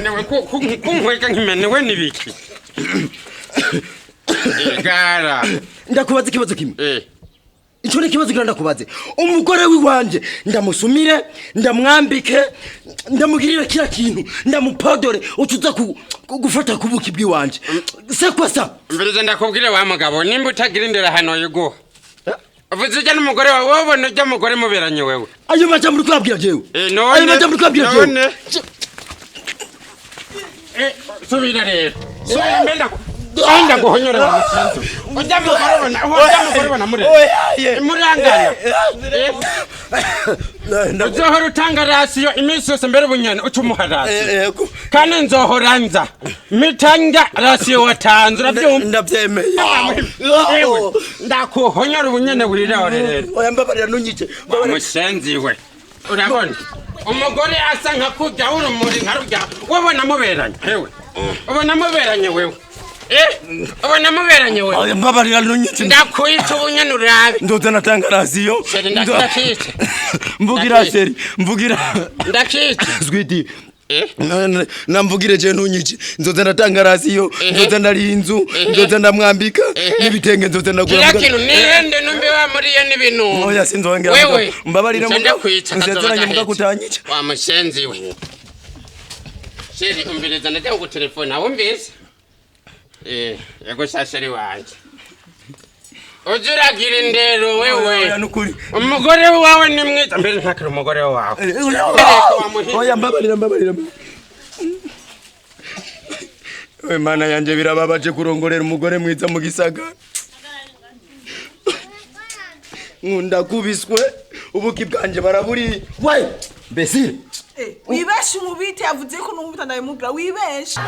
Newe kunkweka nkimene we nibiki. Gara. Ndakubaza ikibazo kimwe. Ico ni kibazo ndakubaze. Umugore wiwanje ndamusumire, ndamwambike, ndamugirira kila kintu, ndamupodore utuza gufata kubuki bwiwanje. Se kwa sa? Mbere ndakubwire wa mugabo nimba utagira indera hano yugo. Uvuze cyane umugore wawe wabona ujya mugore muberanye wewe. Ayo majambo kwabwira jewe. None. Ayo majambo kwabwira jewe. Subira rero. Subira mbenda ko. Anda guhonyora umusanzu. Ujya mugore bana muri. Murangana. Nzohora utanga rasiyo iminsi yose mbere bunyana ucumuharasi. Kandi nzohoranza. Mitanga rasiyo watanze urabyumva. Ndabyemeye. Ndakuhonyora ubunyene burira rero. Oya mbabarira nunyice. Umusenzi we. Urabona? Umugore asa nka kujya urumuri nkarujya. Wabona muberanye. Hewe. Ubona muberanye wewe. Ubona muberanye wewe. Oya mbabarira nunyice. Ndakwita ubunyene urabe. Ndoza natanga rasiyo. Ndakita. Mvugira seri. Mvugira. Ndakita. Sweetie. Namvugire je ntunyice nzoza ndatanga rasiyo nzoza ndari inzu nzoza ndamwambika nibitenge nzoza ndagura kintu nihende numbe wa muri yo nibintu oya sinzongera wewe mbabarira nzezeranye muga kutanyica wa mushenzi we sheri umbireza ndate ku telefone aho mbese yego shasheri wanje ujuragira indero wewe umugore wawe ni mwiza mbere ntakira umugore wawe oya mbabarira we mana yanje birababaje kurongorera umugore mwiza mu gisaga nkunda kubiswe ubuki bwanje baraburi we besire wibeshe umubite yavuze ko numva ndayimubwira wibeshe